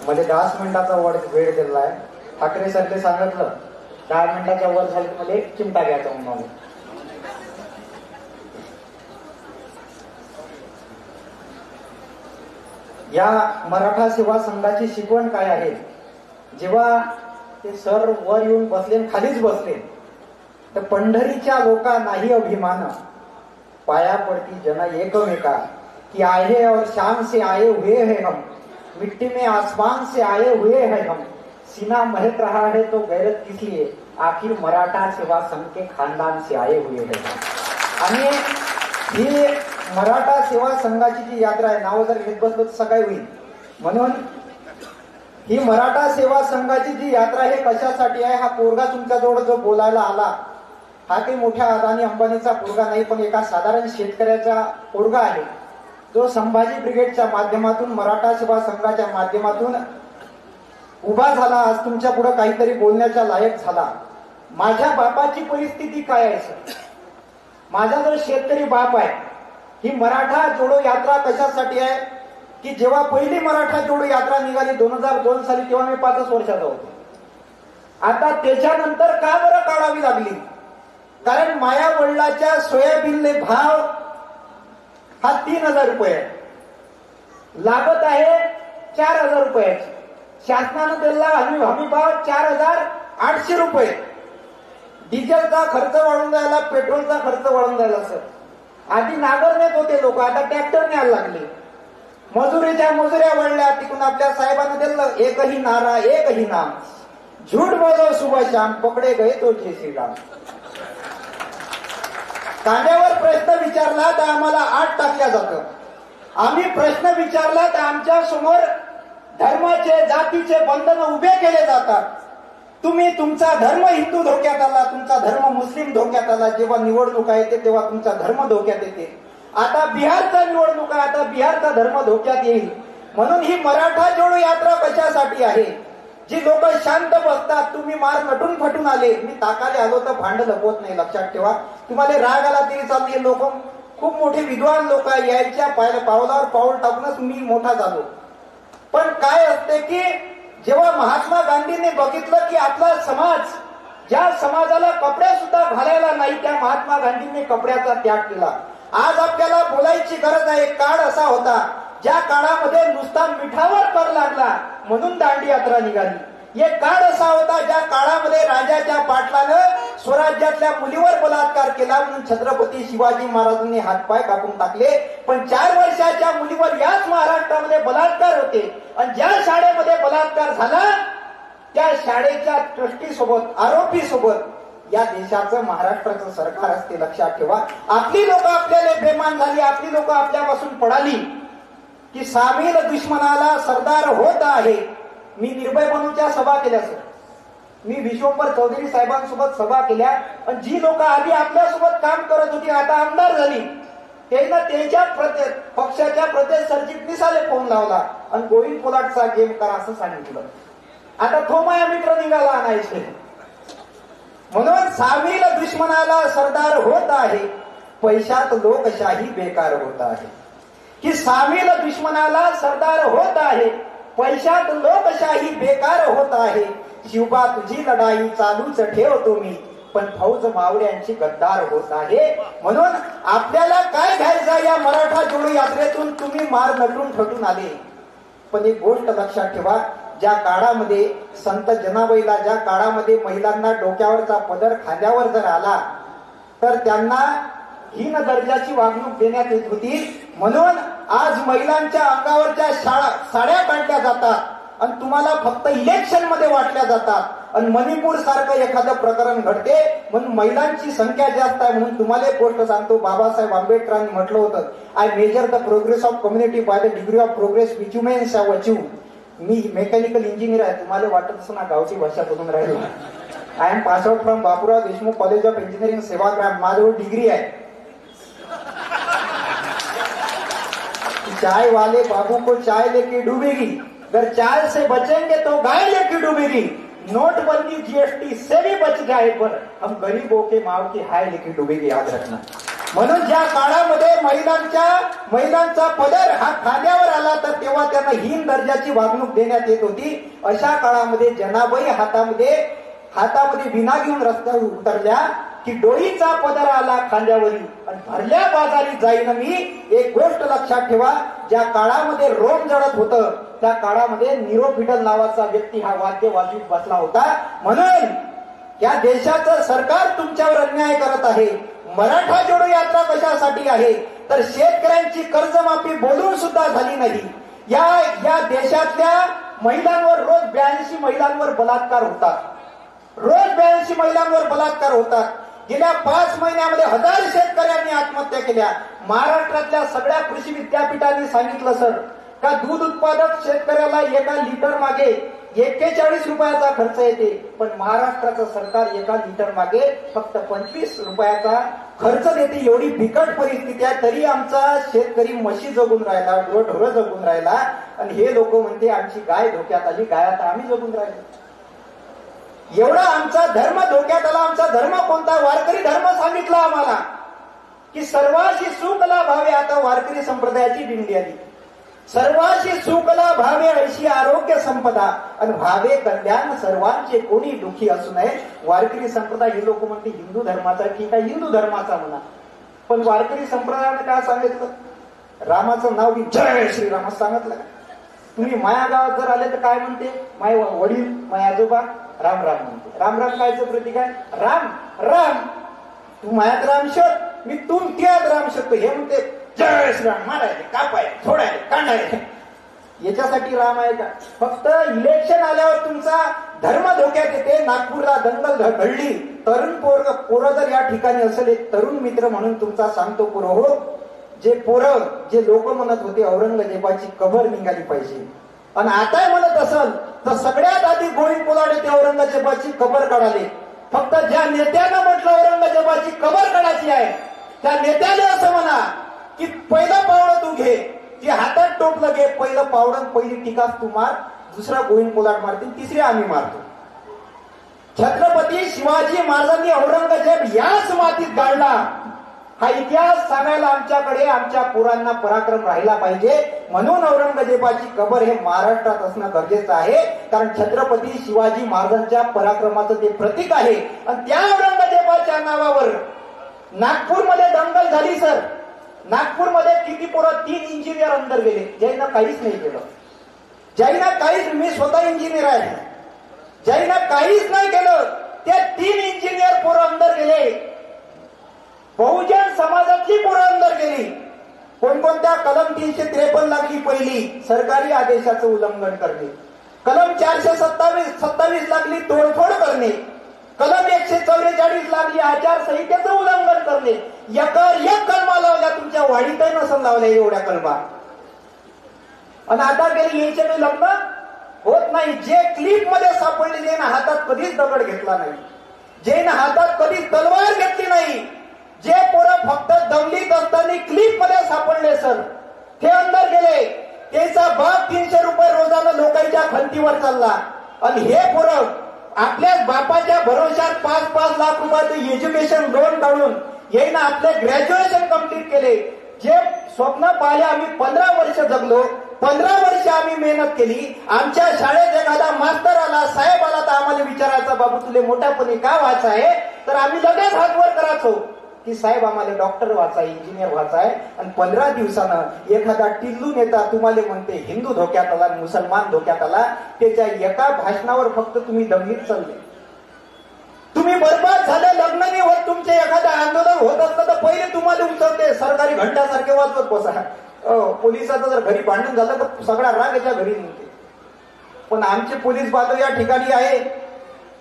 मध्ये 10 मिनिटाचा वेळ दिलेला आहे. ठाकरे सरने सांगितलं 10 मिनिटाच्या वर झाले मध्ये चिमटा घ्यायचा म्हणून. या मराठा सेवा संघाची शिकवण काय आहे? जेव्हा ते सर वर येऊन बसले खालीच बसले तर पंढरीच्या लोका नाही अभिमान, पाया पडती जन एकमेका कि आए और शान से आए हुए हैं हम, मिट्टी में आसमान से आए हुए हैं हम, सीना महक रहा है तो गैरत किस लिए, आखिर मराठा सेवा संघ के खानदान से आए हुए हैं. आणि ही मराठा सेवा संघाची जी यात्रा आहे, नाव जर घेत बसलो तर सकाळी होईल. म्हणून ही मराठा सेवा संघाची जी यात्रा आहे कशासाठी आहे? हा पोरगा तुमच्याजवळ जो बोलायला आला हा काही मोठ्या अदानी अंबानीचा पोरगा नाही, पण एका साधारण शेतकऱ्याचा पोरगा आहे जो संभाजी ब्रिगेडच्या माध्यमातून मराठा सेवा संघाच्या माध्यमातून उभा झाला. आज तुमच्या पुढे काहीतरी बोलण्याच्या लायक झाला. माझ्या बापाची परिस्थिती काय आहे सर? माझा जो शेतकरी बाप आहे, ही मराठा जोडो यात्रा कशासाठी आहे की जेव्हा पहिली मराठा जोडो यात्रा निघाली 2002 साली तेव्हा मी 5 वर्षाचा होतो. आता त्याच्यानंतर का बरं काढावी लागली? कारण माया वडिलाच्या सोयाबीनले भाव हा 3000 रुपये आहे, लागत आहे 4000 रुपयाची. शासनानं दिला हमी भाव 4800 रुपये. डिझेलचा खर्च वाढून जायला, पेट्रोलचा खर्च वाढून जायला सर. आधी नागर नेत होते लोक, आता ट्रॅक्टर न्यायला लागले. मजुरीच्या मजुऱ्या वाढल्या. तिकडून आपल्या साहेबांना दिलं एकही नारा एकही नाम, झूठ बोलो सुबह शाम, पकडे गए तो जय श्री राम. कांद्यावर प्रश्न विचारला तर आम्हाला 8 टाकल्या जातं. आम्ही प्रश्न विचारला तर आमच्या समोर धर्माचे जातीचे बंधन उभे केले जातात. तुम्ही तुमचा धर्म हिंदू धोक्यात आला, तुमचा धर्म मुस्लिम धोक्यात आला. जेव्हा निवडणुका येते तेव्हा तुमचा धर्म धोक्यात येते. आता बिहारचा निवडणूक आहे, आता बिहारचा धर्म धोक्यात येईल. म्हणून ही मराठा जोडो यात्रा कशासाठी आहे? जी लोक शांत बसतात. तुम्ही मार नटून फटून आले, मी ताकाले आलो तर भांड लपवत नाही, लक्षात ठेवा. तुम्हाला राग आला तरी चालते. लोक खूप मोठे विद्वान लोक यायच्या पावलावर पाऊल टाकूनच मी मोठा झालो. पण काय असते की जेव्हा महात्मा गांधींनी बघितलं की आपला समाज, ज्या समाजाला कपडे सुद्धा घालायला नाही, त्या महात्मा गांधींनी कपड्याचा त्याग केला. आज आपल्याला बोलायची गरज आहे. काळ असा होता ज्या काळामध्ये नुसता मिठावर कर लागला म्हणून दांडी यात्रा निघाली. एक काळ असा होता ज्या काळामध्ये राजाच्या पाटलानं स्वराज्यातल्या मुलीवर बलात्कार केला म्हणून छत्रपती शिवाजी महाराजांनी हातपाय कापून टाकले. पण 4 वर्षाच्या मुलीवर याच महाराष्ट्रामध्ये बलात्कार होते. आणि ज्या शाळेमध्ये बलात्कार झाला त्या शाळेच्या ट्रस्टी सोबत, आरोपी सोबत या देशाचं महाराष्ट्राचं सरकार असते, लक्षात ठेवा. आपली लोक आपल्याला बेमान झाली, आपली लोक आपल्यापासून पडाली की सामील दुश्मनाला सरदार होत आहे. मी निर्भय बनूच्या सभा केल्या सर. मी विश्वंभर चौधरी साहेबांसोबत सभा केल्या. आणि जी लोक आधी आपल्यासोबत काम करत होती आता आमदार झाली, त्यांना त्यांच्या पक्षाच्या प्रदेश सरचिटणीसाला फोन लावला आणि गोविंद पोलाटचा गेम करा असं सांगितलं. आता थोमाया मित्र निघाला आणायचे. म्हणून सामील दुश्मनाला सरदार होत आहे, पैशात लोकशाही बेकार होत आहे. की सामील दुश्मनाला सरदार होत आहे, पैशात लोकशाही बेकार होत आहे. शिवबा तुझी लढाई चालूच ठेवतो मी, पण फौज मावळ्यांची गद्दार होत आहे. म्हणून आपल्याला काय घ्यायचं या मराठा जोडो यात्रेतून? तुम्ही मार नटून फटून आले. पण एक गोष्ट लक्षात ठेवा, ज्या काळामध्ये संत जनाबाईला, ज्या काळामध्ये महिलांना डोक्यावरचा पदर खांद्यावर जर आला तर त्यांना हीन दर्जाची वागणूक देण्यात येत होती. म्हणून आज महिलांच्या अंगावरच्या साड्या काढल्या जातात आणि तुम्हाला फक्त इलेक्शन मध्ये वाटल्या जातात. आणि मणिपूर सारखं एखादं प्रकरण घडते म्हणून महिलांची संख्या जास्त आहे. म्हणून तुम्हाला एक गोष्ट सांगतो, बाबासाहेब आंबेडकरांनी म्हटलं होतं, I measure the progress of community by the degree of progress which humans have achieved. मी मेकॅनिकल इंजिनियर आहे, तुम्हाला वाटत असं ना गावची भाषा बोलून राहिलो. I am pass out from Bapurao Deshmukh college of engineering Sevagram. माझ्यावर डिग्री आहे. चाय वाले बाबू को चाय लेके डूबेगी, अगर चाय से बचेंगे तो गाय लेके डूबेगी. नोटबंदी जीएसटी से भी बच जाए पर हम गरीबों के माव की हाय लेके डूबेगी, याद रखना. म्हणून ज्या काळामध्ये महिलांचा पदर हा खांद्यावर आला तर तेव्हा त्यांना हीन दर्जाची वागणूक देण्यात येत होती. अशा काळामध्ये जनाबाई हातामध्ये विना घेऊन रस्त्यावर उतरल्या की डोईचा पदर आला खांद्यावरी आणि भरल्या बाजारी जाईन मी. एक गोष्ट लक्षात ठेवा, ज्या काळामध्ये रोम जळत होतं त्या काळामध्ये निरोफिडल नावाचा व्यक्ती हा वाद्य वाजवीत बसला होता. म्हणून या देशाचं सरकार तुमच्यावर अन्याय करत आहे. मराठा जोडो यात्रा कशासाठी आहे तर शेतकऱ्यांची कर्जमाफी बोलून सुद्धा झाली नाही. या देशातल्या महिलांवर रोज 82 महिलांवर बलात्कार होतात. रोज 82 महिलांवर बलात्कार होतात. गेल्या 5 महिन्यामध्ये 1000 शेतकऱ्यांनी आत्महत्या केल्या. महाराष्ट्रातल्या सगळ्या कृषी विद्यापीठांनी सांगितलं सर का दूध उत्पादक शेतकऱ्याला एका लिटर मागे 41 रुपयाचा खर्च येते, पण महाराष्ट्राचं सरकार एका लिटर मागे फक्त 25 रुपयाचा खर्च देते. एवढी बिकट परिस्थिती आहे तरी आमचा शेतकरी म्हशी जगून राहिला, ढोरं जगून राहिला आणि हे लोक म्हणते आमची गाय धोक्यात आली, गाय आता आम्ही जगून राहिलो. एवढा आमचा धर्म धोक्यात आला. आमचा धर्म कोणता? वारकरी धर्म सांगितला आम्हाला की सर्वाशी सुखला भावे. आता वारकरी संप्रदायाची दिंडी आली. सर्वाशी सुखला भावे ऐशी आरोग्य संपदा आणि भावे कल्याण सर्वांचे, कोणी दुःखी असू नये. वारकरी संप्रदाय हे लोक म्हणते हिंदू धर्माचा, ठीक आहे हिंदू धर्माचा म्हणा, पण वारकरी संप्रदायाने काय सांगितलं? रामाचं नाव जय श्रीराम सांगितलं का? तुम्ही माया गावात जर आले तर काय म्हणते? माय वडील माय आजोबा राम राम म्हणते. राम राम कायचं प्रतीक आहे? राम राम. तू मायात राम शोध, मी तुमच्यात राम शोधतो. हे म्हणते जय श्रीराम, मारायचे, कापाय, फोडायचे, काढायचे. याच्यासाठी राम आहे का? फक्त इलेक्शन आल्यावर तुमचा धर्म धोक्यात येते. नागपूरला दंगल घडली, तरुण पोरं जर या ठिकाणी असेल, एक तरुण मित्र म्हणून तुमचा सांगतो पोरं हो, जे लोक म्हणत होते औरंगजेबाची कबर निघाली पाहिजे आणि आता म्हणत असल तर सगळ्यात आधी गोविंद पोलाडे ते औरंगजेबाची कबर काढाले. फक्त ज्या नेत्यानं म्हटलं औरंगजेबाची कबर काढायची आहे त्या नेत्याने असं म्हणा की पहिलं पावडं तू घे, जे हातात टोपलं घे, पहिलं पावडं पहिली टीका तू मार, दुसरा गोविंद पोलाट मारतील, तिसरी आम्ही मारतो. छत्रपती शिवाजी महाराजांनी औरंगजेब याच मातीत गाडला. हा इतिहास सांगायला आमच्याकडे आमच्या पोरांना पराक्रम राहिला पाहिजे. म्हणून औरंगजेबाची कबर हे महाराष्ट्रात असणं गरजेचं आहे, कारण छत्रपती शिवाजी महाराजांच्या पराक्रमाचं ते प्रतीक आहे. आणि त्या औरंगजेबाच्या नावावर नागपूरमध्ये दंगल झाली सर. नागपूरमध्ये किती पोरं? 3 इंजिनियर अंदर गेले. ज्यानं काहीच नाही केलं, ज्यानं काहीच, मी स्वतः इंजिनियर आहे, ज्यानं काहीच नाही केलं ते 3 इंजिनियर पोरं अंदर गेले. बहुजन समाजातली पोरं अंदर गेली. कोणकोणत्या? कलम 353 लागली पहिली, सरकारी आदेशाचं उल्लंघन करणे. कलम 427 लागली, तोडफोड करणे. कलम 144 लागली, आचारसंहितेचं उल्लंघन करणे. एक कलमा लावल्या, तुमच्या वाढीतही नसून लावल्या एवढ्या कलमा. आणि आता गेली यायचे लग्न होत नाही. जे क्लिप मध्ये सापडले, जे हातात कधीच दगड घेतला नाही, जे हातात कधीच तलवार घेतली नाही, जे पोरं फक्त दंगलीत असताना क्लिप मध्ये सापडले सर, ते अंदर गेले. त्याचा बाप 300 रुपये रोजानं लोकांच्या खंतीवर चालला. आणि हे पोरं आपल्या बापाच्या भरोशात 5-5 लाख रुपयाचे एज्युकेशन लोन काढून येईन आपले ग्रॅज्युएशन कंप्लीट केले. जे स्वप्न पाहिले आम्ही 15 वर्ष जगलो, 15 वर्ष आम्ही मेहनत केली. आमच्या शाळेत एखादा मास्तर आला, साहेब आला तर आम्हाला विचारायचा बाबू तुले मोठ्यापणी का व्हायचं आहे, तर आम्ही लगेच हातवर करायचो की साहेब आम्हाला डॉक्टर व्हायचा आहे, इंजिनियर व्हायचा आहे. आणि 15 दिवसानं एखादा टिल्लू नेता तुम्हाला म्हणते हिंदू धोक्यात आला, मुसलमान धोक्यात आला. त्याच्या एका भाषणावर फक्त तुम्ही दंगलीत चालले, तुम्ही बरबाद झाले. लग्न नाही होत, तुमचे एखादं आंदोलन होत असतं तर पहिले तुम्हाला उचलते, सरकारी घंट्यासारखे वाजवत बसा. पोलिसाचं जर घरी भांडण झालं तर सगळा राग याच्या घरी निघते. पण आमचे पोलीस बांधव या ठिकाणी आहे,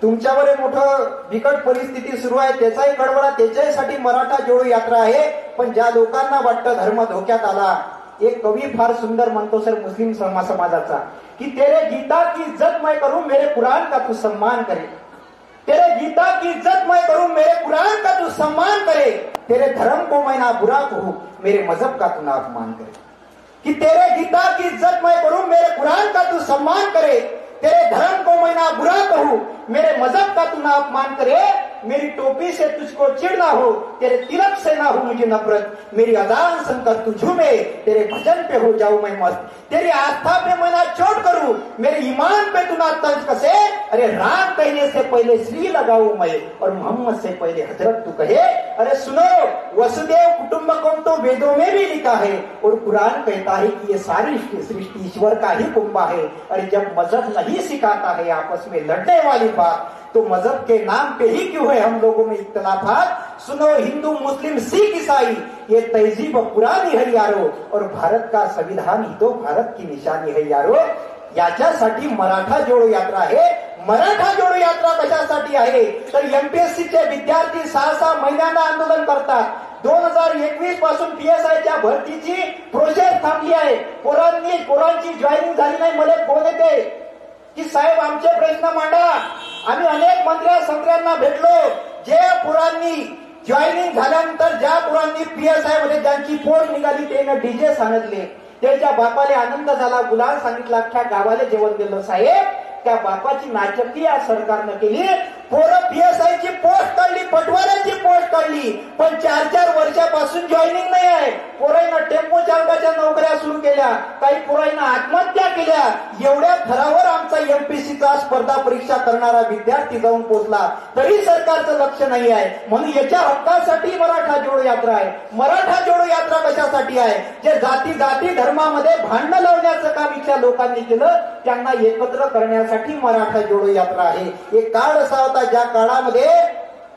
तुमच्यावर एक मोठं बिकट परिस्थिती सुरू आहे, त्याचाही गडबडा, त्याच्यासाठी मराठा जोडो यात्रा आहे. पण ज्या लोकांना वाटतं धर्म धोक्यात आला, एक कवी फार सुंदर म्हणतो सर मुस्लिम समाजाचा की तेरे गीता की इज्जत मैं करूं मेरे कुरान का तू सम्मान करे. तेरे गीता की इज्जत मैं करूं मेरे कुरान का तू सम्मान करे. तेरे धर्म को मैं ना बुरा कहूं मेरे मजहब का तू ना अपमान करे. कि तेरे गीता की इज्जत मैं करूं मेरे कुरान का तू सम्मान करे. तेरे धर्म को मैं ना बुरा कहूं मेरे मजहब का तू ना अपमान करे. मेरी टोपी गलती से तुझको चिढ़ ना हो, तेरे तिलक से ना हो मुझे नफरत, मेरी अजान सुनकर तू झूमे, तेरे भजन पे हो जाऊं मैं मस्त, तेरी आस्था पे मैं ना चोट करूं, मेरे ईमान पे तू ना तंज कसे, अरे राम कहने से पहले श्री लगाऊं मैं और मोहम्मद से पहले हजरत तू कहे। अरे सुनो, वसुदेव कुटुंबकम तो वेदों में भी लिखा है और कुरान कहता है कि ये सारी सृष्टि ईश्वर का ही कुंभा है। अरे जब मजहब नहीं सिखाता है आपस में लड़ने वाली बात, तो मजहब के नाम पे ही क्यों है हम लोगों में इख्तलाफात। सुनो, हिंदू मुस्लिम सिख ईसाई ये तहजीब पुरानी है यारो, और भारत का संविधान ही तो भारत की निशानी है यारो। याच्यासाठी मराठा जोडो यात्रा आहे। मराठा जोडो यात्रा कशासाठी आहे तर एमपीएससीचे विद्यार्थी 6-6 महिन्यांना आंदोलन करतात। 2021 पासून पीएसआयच्या भरतीची प्रोसेस थांबली आहे। पोरांची जॉईनिंग झाली नाही। मला फोन येते की साहेब आमचे प्रश्न मांडा। आम्ही अनेक मंत्र्यांना भेटलो, जे पोरांनी जॉईनिंग झाल्यानंतर ज्या पोरांनी पीएसआय मध्ये ज्यांची पोस्ट निघाली त्याने डीजे सांगितले, त्याच्या बापाले आनंद झाला, गुलाल सांगितला, अख्ख्या गावाला जेवण दिलं। साहेब त्या बापाची नाचक्की या सरकारनं केली। पोरं पीएसआयची पोस्ट काढली, पटवाऱ्याची पोस्ट काढली, पण 4-4 वर्षापासून जॉईनिंग नाही आहे। पोरांना टेम्पो चालकाच्या नोकऱ्या सुरू केल्या, काही पोरांना आत्महत्या केल्या। एवढ्या थरावर आमचा एमपीसीचा स्पर्धा परीक्षा करणारा विद्यार्थी जाऊन पोहोचला, तरी सरकारचं लक्ष नाही आहे। म्हणून याच्या हक्कासाठी मराठा जोडो यात्रा आहे। मराठा जोडो यात्रा कशासाठी आहे? जे जाती धर्मामध्ये भांडण लावण्याचं काम इथल्या लोकांनी केलं, त्यांना एकत्र करण्यासाठी मराठा जोडो यात्रा आहे। एक काळ असा होता ज्या काळामध्ये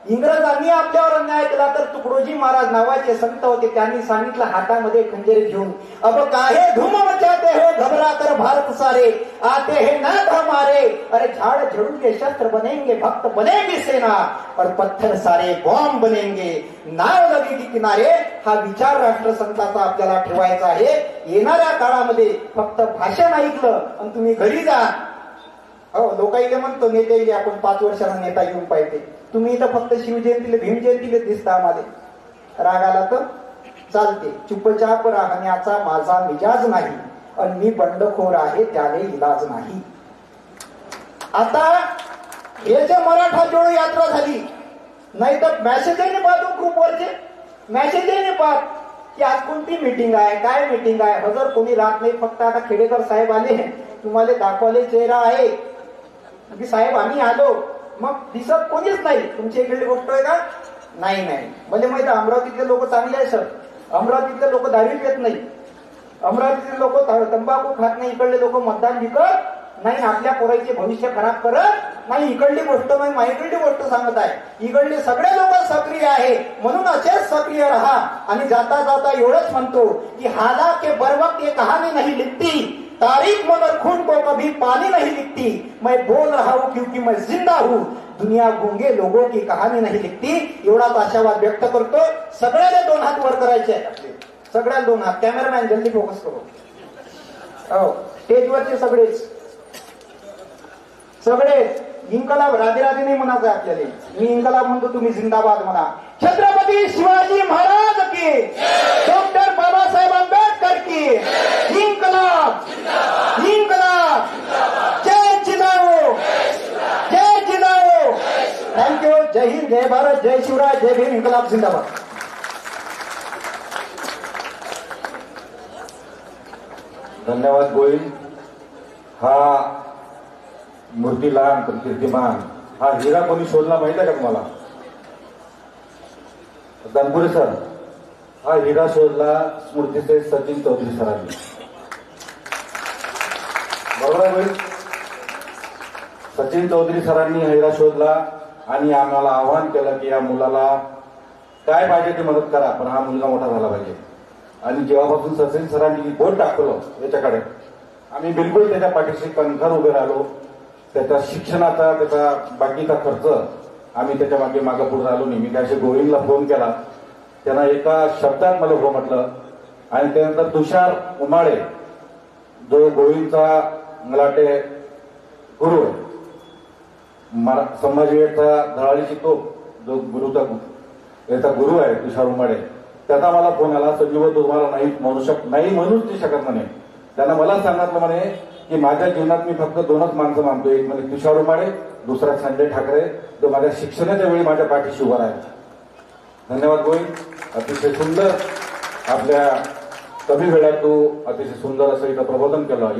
इंग्रजांनी आपल्यावर अन्याय केला, तर तुकडोजी महाराज नावाचे संत होते, त्यांनी सांगितलं हातामध्ये खंजीर घेऊन, अब काहे धूम मचाते हो घबरा कर भारत सारे, आते हैं नाथ हमारे, अरे झाड़ झड़ू के शस्त्र बनेंगे, भक्त बनेंगे सेना, और पत्थर सारे बॉम्ब बनेंगे, नाव लगेगी किनारे। हा विचार राष्ट्रसंताचा आपल्याला ठेवायचा आहे। येणाऱ्या काळामध्ये फक्त भाषण ऐकलं आणि तुम्ही घरी जा, हो लोकांना म्हणतो नेते येईल, आपण 5 वर्षांना नेता येऊन पाहिजे, तुम्ही इथं फक्त शिवजयंतीला भीमजयंतीला दिसता आम्हाला। रागाला तर चालते, चुपचाप राहण्याचा माझा मिजाज नाही, आणि मी बंडखोर आहे त्याला इलाज नाही। आता हे जे मराठा जोडो यात्रा झाली, नाही तर मेसेजही पाहतो ग्रुपवरचे, मेसेजही पाहत की आज कोणती मीटिंग आहे, काय मीटिंग आहे, हजर कोणी राहत नाही। फक्त आता खेडेकर साहेब आले, तुम्हाला दाखवले चेहरा आहे की साहेब आम्ही आलो, मग दिसत कोणीच नाही। तुमची इकडली गोष्ट आहे का? नाही म्हणजे माहिती अमरावतीतले लोक चांगले आहे सर, अमरावतीतले लोक दारू पित नाही, अमरावतीतले लोक तंबाखू खात नाही, इकडले लोक मतदान विकत नाही, आपल्या पोरांचे भविष्य खराब करत नाही। इकडली गोष्ट नाही, माझ्याकडली गोष्ट सांगत आहे, इकडले सगळे लोक सक्रिय आहे, म्हणून असेच सक्रिय रहा। आणि जाता जाता एवढंच म्हणतो की हालांकि बर वक्त ये कहानी नहीं लिखती, तारीख मगर खून को कभी पानी नहीं लिखती, मैं बोल रहा हूं क्योंकि मैं जिंदा हूं, दुनिया गूंगे लोगों की कहानी नहीं लिखती। एवढाच आशावाद व्यक्त करतो। सगळ्याला 2 हात वर करायचे आहेत आपले, सगळ्याला 2 हात। कॅमेरामॅन जल्दी फोकस करो। हो, स्टेजवरचे सगळेच इन्कलाब राधे राधे नाही म्हणायचं आपल्याला, मी इन्कलाब म्हणतो, तुम्ही जिंदाबाद म्हणा। छत्रपती शिवाजी महाराज की, डॉक्टर बाबासाहेब आंबेडकर की, इन्कलाब इन्कलाब, जय जिजाऊ जय जिजाऊ। थँक्यू। जय हिंद, जय भारत, जय शिवराय, जय भीम, इन्कलाब जिंदाबाद। धन्यवाद गोविंद। हा मूर्तीलान कीर्तिमान, हा हिरा कोणी शोधला माहिती आहे का तुम्हाला? दानपुरे सर, हा हिरा शोधला स्मृतीचे सचिन चौधरी सरांनी, बरोबर आहे? सचिन चौधरी सरांनी हिरा शोधला आणि आम्हाला आवाहन केलं की या मुलाला काय पाहिजे ते मदत करा, पण हा मुलगा मोठा झाला पाहिजे। आणि जेव्हापासून सचिन सरांनी बोट टाकलं याच्याकडे, आम्ही बिलकुल त्याच्या पाठीशी कणखर उभे राहिलो। त्याच्या शिक्षणाचा, त्याचा बाकीचा खर्च आम्ही त्याच्या मागे पुढे राहिलो नाही। मी त्याशी गोविंदला फोन केला, त्यांना एका शब्दात मला हो म्हटलं। आणि त्यानंतर तुषार उमाळे, जो गोविंदचा मला वाटते गुरु आहे, संभाजीचा धडाडीची तोप जो याचा गुरु आहे तुषार उमाळे, त्याचा मला फोन आला, संजीव तुम्हाला नाही म्हणूच शकत म्हणे। त्यांना मला सांगितलं म्हणे की माझ्या जीवनात मी फक्त दोनच माणसं मानतो, एक म्हणजे तुषार उमाडे, दुसरा संजय ठाकरे, तो माझ्या शिक्षणाच्या वेळी माझ्या पाठीशी उभा आहे. धन्यवाद गोविंद. अतिशय सुंदर आपल्या कमी वेळात तू अतिशय सुंदर असं इथं प्रबोधन केलं.